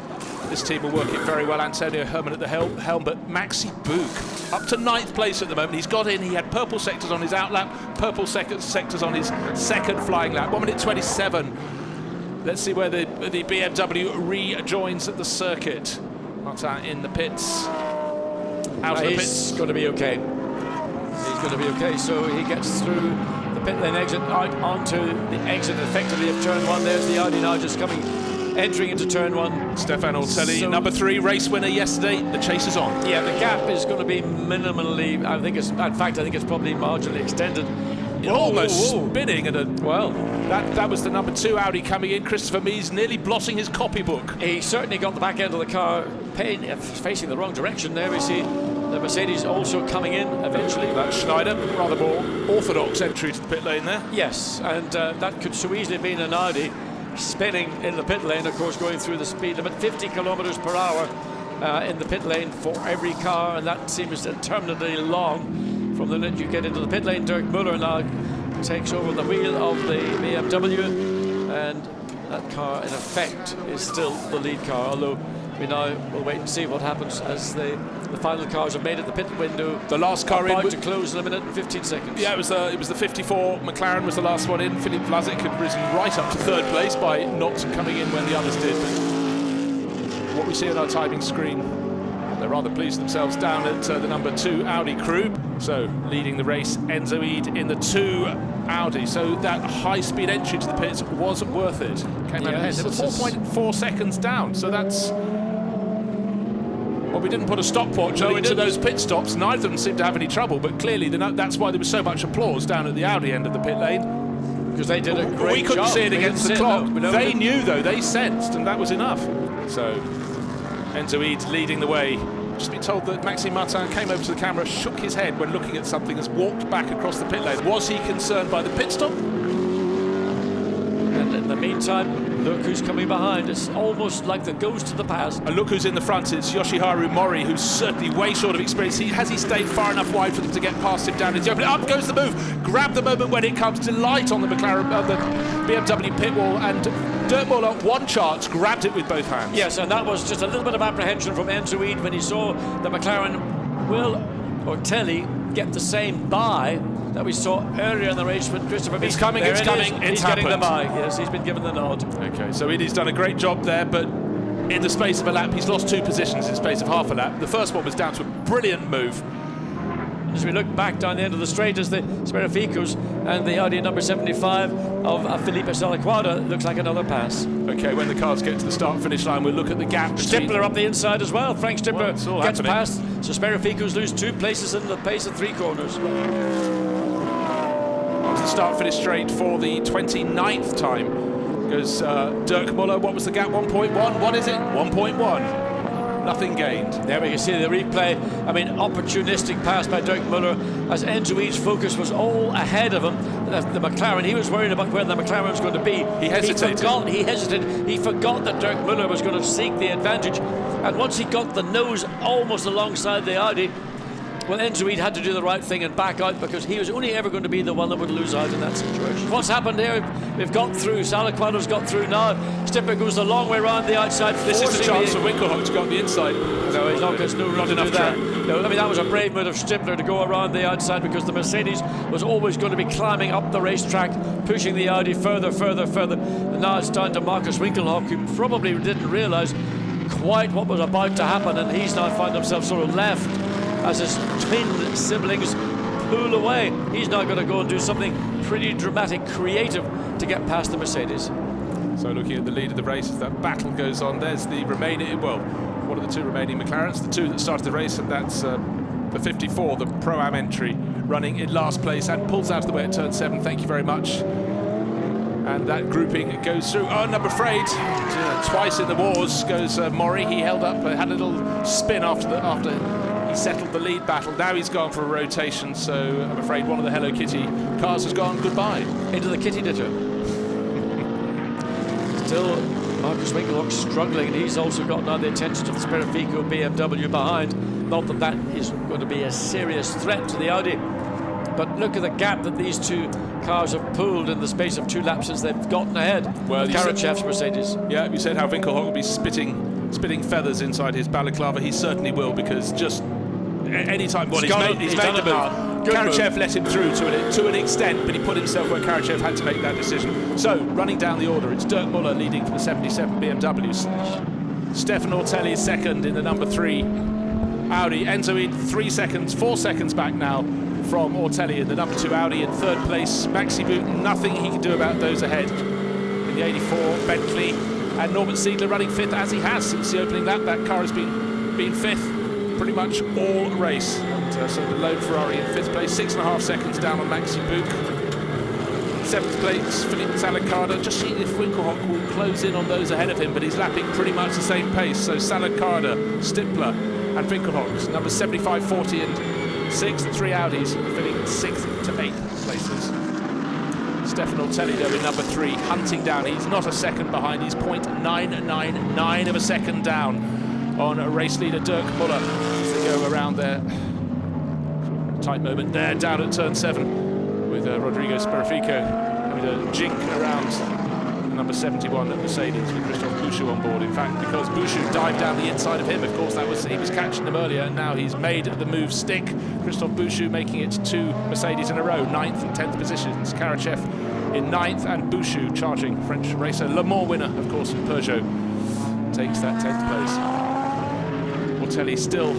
This team will work it very well. Antonio Herman at the helm, but Maxi Buch up to 9th place at the moment. He's got in. He had purple sectors on his outlap, purple sectors on his second flying lap. 1 minute 27. Let's see where the BMW rejoins at the circuit. Martin in the pits. Out of the pits. He's going to be okay. He's going to be okay. So he gets through the pit lane exit out onto the exit effectively of turn 1. There's the Audi now just entering into turn 1. Stefan Otelli, number 3 race winner yesterday. The chase is on. Yeah, the gap is going to be minimally. I think it's probably marginally extended. Almost spinning at a that was the number 2 Audi coming in. Christopher Mies nearly blotting his copybook. He certainly got the back end of the car facing the wrong direction. There we see the Mercedes also coming in eventually. That's Schneider, rather more orthodox entry to the pit lane there. Yes, and that could so easily have been an Audi spinning in the pit lane, of course, going through the speed limit, 50 kilometers per hour in the pit lane for every car, and that seems interminably long from the minute you get into the pit lane. Dirk Müller now takes over the wheel of the BMW, and that car in effect is still the lead car, although we now will wait and see what happens as the final cars are made at the pit window. The last car about to close in a minute and 15 seconds. Yeah, it was the 54 McLaren was the last one in. Philippe Vlasic had risen right up to third place by not coming in when the others did. But what we see on our timing screen, they're rather pleased themselves down at the number 2 Audi crew. So leading the race, Enzo Ede in the 2 Audi. So that high-speed entry to the pits was worth it. Came out ahead. 4.4 seconds down. So that's... Well, we didn't put a stopwatch into those pit stops. Neither of them seemed to have any trouble, but clearly that's why there was so much applause down at the Audi end of the pit lane. Because they did a great job. We couldn't see it against the clock. No, they knew, though. They sensed, and that was enough. So Enzo Ede leading the way. Just been told that Maxime Martin came over to the camera, shook his head when looking at something, has walked back across the pit lane. Was he concerned by the pit stop? And in the meantime, look who's coming behind. It's almost like the ghost of the past. And look who's in the front. It's Yoshiharu Mori, who's certainly way short of experience. Has he stayed far enough wide for them to get past him down into the open? Up goes the move. Grab the moment when it comes. Delight on the McLaren, the BMW pit wall, and Dirk Müller, one chance, grabbed it with both hands. Yes, and that was just a little bit of apprehension from Enzo Ede when he saw the McLaren Ortelli get the same bye that we saw earlier in the race with Christopher Beek. It's coming, it's coming, it's getting the happened. bye. Yes, he's been given the nod. Okay, so Ede's done a great job there, but in the space of a lap, he's lost 2 positions in the space of half a lap. The first one was down to a brilliant move. As we look back down the end of the straight, as the Speraficos and the Audi number 75 of Felipe Salaquada looks like another pass. Okay, when the cars get to the start-finish line, we'll look at the gap. Stippler up the inside as well. Frank Stippler gets happening. past, so Speraficos lose 2 places in the pace of 3 corners. Onto the start-finish straight for the 29th time goes Dirk Müller. What was the gap? 1.1? What is it? 1.1. Nothing gained. There we can see the replay. I mean, opportunistic pass by Dirk Müller as Enzo Ede's focus was all ahead of him. The McLaren, he was worried about where the McLaren was going to be. He hesitated. He hesitated. He forgot that Dirk Müller was going to seek the advantage. And once he got the nose almost alongside the Audi, well, Enzo Ede had to do the right thing and back out, because he was only ever going to be the one that would lose out in that situation. What's happened here? We've got through. Salaquada's got through now. Stippler goes the long way around the outside. This is the chance for Winkelhock to go on the inside. No, he's not. There's no room to do that. No, I mean, that was a brave move of Stippler to go around the outside, because the Mercedes was always going to be climbing up the racetrack, pushing the Audi further. And now it's down to Markus Winkelhock, who probably didn't realise quite what was about to happen, and he's now found himself sort of left as his twin siblings pull away. He's now going to go and do something pretty dramatic, creative, to get past the Mercedes. So looking at the lead of the race as that battle goes on, there's the remaining, well, one of the 2 remaining McLarens, the 2 that started the race, and that's the 54, the Pro-Am entry, running in last place and pulls out of the way at turn 7. Thank you very much. And that grouping goes through. Oh, number afraid. Twice in the wars goes Mori. He held up, had a little spin after he settled the lead battle. Now he's gone for a rotation, so I'm afraid one of the Hello Kitty cars has gone goodbye. Into the kitty litter. Still, Markus Winkelhock struggling, and he's also got now the attention of the Sperafico BMW behind. Not that that is going to be a serious threat to the Audi, but look at the gap that these 2 cars have pulled in the space of 2 laps since they've gotten ahead. Well, Karachev's Mercedes. Yeah, you said how Winkelhock will be spitting feathers inside his balaclava. He certainly will, because just any time he's made the move. Karachev let him through to an extent, but he put himself where Karachev had to make that decision. So, running down the order, it's Dirk Müller leading for the 77 BMWs. Stefan Ortelli is second in the number 3 Audi. Enzo Ede 3 seconds, 4 seconds back now from Ortelli in the number 2 Audi in 3rd place. Maxi Boot, nothing he can do about those ahead. In the 84 Bentley, and Norbert Siegler running 5th, as he has since the opening lap. That car has been 5th pretty much all race. And, so the lone Ferrari in 5th place, 6.5 seconds down on Maxi Boot. 7th place, Felipe Salaquada, just seeing if Winkelhock will close in on those ahead of him, but he's lapping pretty much the same pace. So Salaquada, Stippler and Winkelhock, numbers 75, 40 and 6th, 3 Audis, filling 6th to 8th places. Stefan Ortelli though in number 3, hunting down. He's not a second behind, he's 0.999 of a second down on race leader Dirk Muller as they go around there. Tight moment there down at turn 7 with Rodrigo Sparafico having a jink around number 71 at Mercedes with Christophe Bouchou on board. In fact, because Bouchou dived down the inside of him, of course, he was catching them earlier, and now he's made the move stick. Christophe Bouchou making it 2 Mercedes in a row, 9th and 10th positions. Karachev in 9th, and Bouchou charging French racer, Le Mans winner, of course, in Peugeot, takes that 10th place. Ortelli still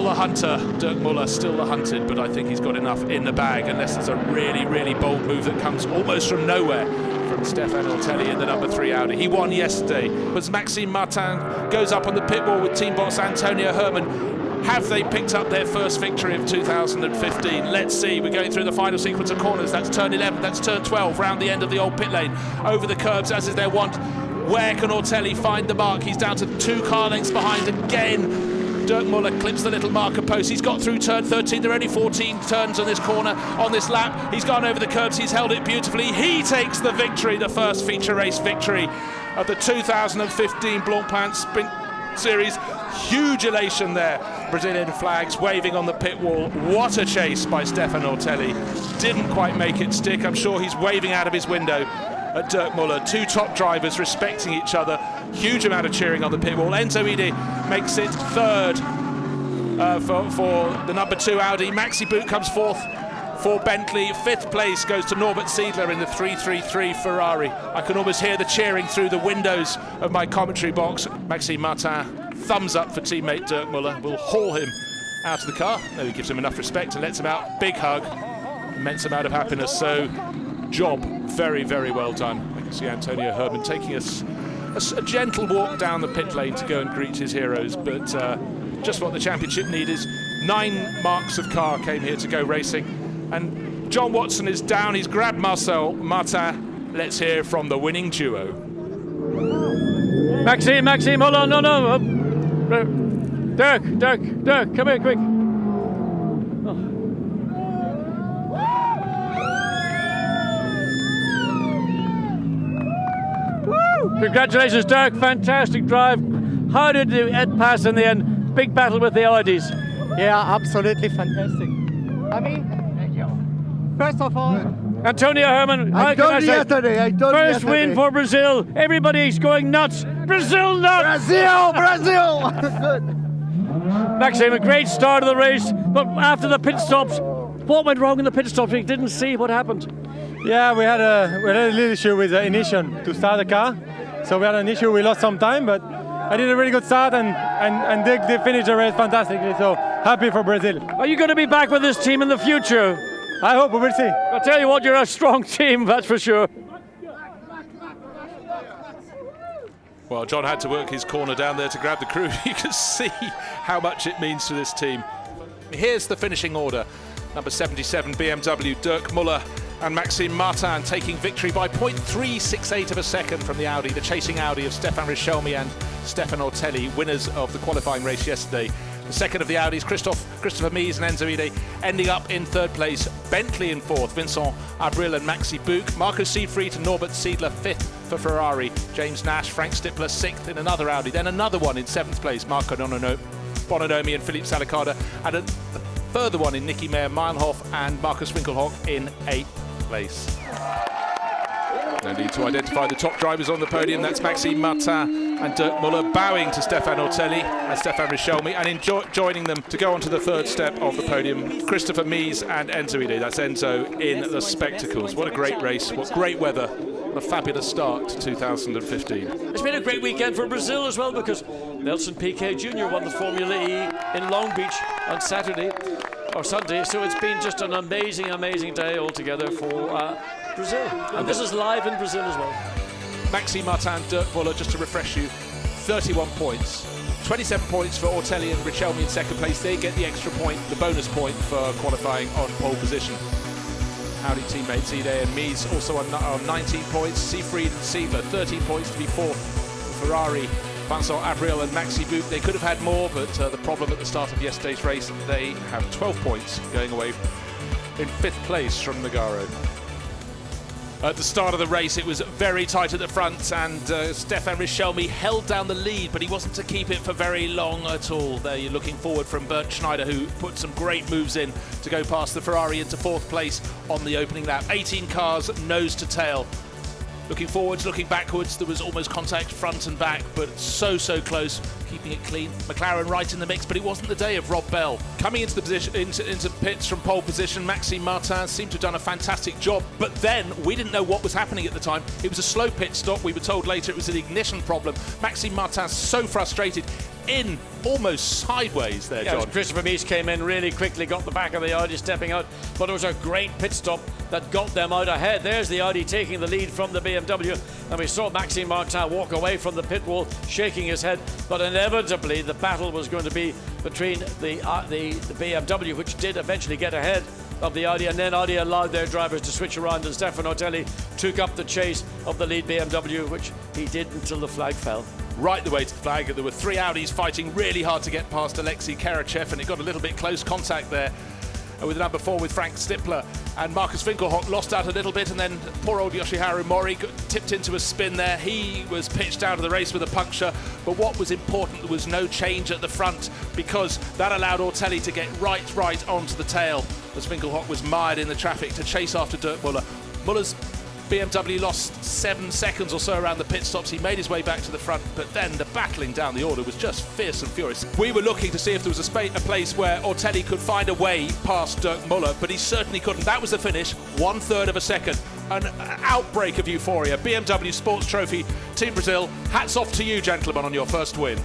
the hunter, Dirk Muller still the hunted, but I think he's got enough in the bag, unless there's a really, really bold move that comes almost from nowhere from Stefan Ortelli in the number 3 Audi. He won yesterday. As Maxime Martin goes up on the pit wall with team boss Antonio Herman. Have they picked up their first victory of 2015? Let's see. We're going through the final sequence of corners. That's turn 11, that's turn 12, round the end of the old pit lane, over the curbs as is their wont. Where can Ortelli find the mark? He's down to 2 car lengths behind again. Dirk Muller clips the little marker post. He's got through turn 13. There are only 14 turns on this corner, on this lap. He's gone over the curbs. He's held it beautifully. He takes the victory, the first feature race victory of the 2015 Blancpain Sprint Series. Huge elation there. Brazilian flags waving on the pit wall. What a chase by Stefan Ortelli. Didn't quite make it stick. I'm sure he's waving out of his window at Dirk Muller. 2 top drivers respecting each other. Huge amount of cheering on the pit wall. Enzo Ide makes it 3rd for the number 2 Audi. Maxi Boot comes 4th for Bentley. 5th place goes to Norbert Siedler in the 333 Ferrari. I can almost hear the cheering through the windows of my commentary box. Maxime Martin, thumbs up for teammate Dirk Muller. Will haul him out of the car. No, he gives him enough respect and lets him out. Big hug. Immense amount of happiness. So, job very, very well done. I can see Antonio Herman taking a gentle walk down the pit lane to go and greet his heroes, but just what the championship needed. 9 marks of car came here to go racing, and John Watson is down. He's grabbed Marcel Martin. Let's hear from the winning duo. Maxime, hold on, no. Dirk, come here, quick. Congratulations, Dirk. Fantastic drive. How did the Ed pass in the end? Big battle with the Audis. Yeah, absolutely fantastic. I mean, first of all, Antonio Herman, I told you yesterday. First win for Brazil. Everybody's going nuts. Brazil nuts! Brazil! Good. Maxime, a great start of the race, but after the pit stops, what went wrong in the pit stops? We didn't see what happened. Yeah, we had a little issue with the ignition to start the car. So we had an issue, we lost some time, but I did a really good start and they finished the race fantastically, so happy for Brazil. Are you going to be back with this team in the future? I hope, we will see. I'll tell you what, you're a strong team, that's for sure. Well, John had to work his corner down there to grab the crew. You can see how much it means to this team. Here's the finishing order. Number 77 BMW, Dirk Muller and Maxime Martin taking victory by 0.368 of a second from the Audi, the chasing Audi of Stefan Richelmy and Stefan Ortelli, winners of the qualifying race yesterday. The second of the Audis, Christopher Mies and Enzo Ide, ending up in 3rd place. Bentley in 4th, Vincent Abril and Maxi Buch. Marco Siegfried and Norbert Siedler 5th for Ferrari. James Nash, Frank Stippler 6th in another Audi. Then another one in 7th place, Marco Bononomi and Philippe Salicada. And a further one in Nicky Meyer-Meinhof and Marcus Winkelhock in 8th place. No need to identify the top drivers on the podium. That's Maxime Martin and Dirk Muller bowing to Stefan Ortelli and Stefan Richelmy, and joining them to go on to the 3rd step of the podium, Christopher Mies and Enzo Ide. That's Enzo in the spectacles. What a great race, what great weather. What a fabulous start to 2015. It's been a great weekend for Brazil as well, because Nelson Piquet Jr. won the Formula E in Long Beach on Saturday or Sunday, so it's been just an amazing day altogether for Brazil. And this is live in Brazil as well. Maxime Martin, Dirk Muller, just to refresh you, 31 points. 27 points for Ortelli and Richelmy in 2nd place. They get the extra point, the bonus point for qualifying on pole position. Audi teammates Ide and Mies also on 19 points. Siegfried and Siedler 13 points to be 4th. Ferrari, Vincent Abril and Maxi Buch, they could have had more, but the problem at the start of yesterday's race, they have 12 points going away in 5th place from Nogaro. At the start of the race, it was very tight at the front, and Stefan Richelme held down the lead, but he wasn't to keep it for very long at all. There you're looking forward from Bernd Schneider, who put some great moves in to go past the Ferrari into 4th place on the opening lap. 18 cars, nose to tail. Looking forwards, looking backwards, there was almost contact front and back, but so close, keeping it clean. McLaren right in the mix, but it wasn't the day of Rob Bell. Coming into the position, into pits from pole position, Maxime Martin seemed to have done a fantastic job, but then we didn't know what was happening at the time. It was a slow pit stop. We were told later it was an ignition problem. Maxime Martin so frustrated, in almost sideways there, John. Christopher Mies came in really quickly, got the back of the Audi stepping out, but it was a great pit stop that got them out ahead. There's the Audi taking the lead from the BMW, and we saw Maxime Martin walk away from the pit wall, shaking his head, but inevitably the battle was going to be between the BMW, which did eventually get ahead of the Audi, and then Audi allowed their drivers to switch around, and Stefano Otelli took up the chase of the lead BMW, which he did until the flag fell. Right the way to the flag. There were 3 Audis fighting really hard to get past Alexei Karachev, and it got a little bit close contact there with the number 4 with Frank Stippler, and Markus Winkelhock lost out a little bit, and then poor old Yoshiharu Mori got tipped into a spin there. He was pitched out of the race with a puncture, but what was important, there was no change at the front, because that allowed Ortelli to get right onto the tail as Winkelhock was mired in the traffic to chase after Dirk Muller. Muller's BMW lost 7 seconds or so around the pit stops. He made his way back to the front, but then the battling down the order was just fierce and furious. We were looking to see if there was a place where Ortelli could find a way past Dirk Muller, but he certainly couldn't. That was the finish, 1/3 of a second. An outbreak of euphoria. BMW Sports Trophy, Team Brazil, hats off to you, gentlemen, on your first win.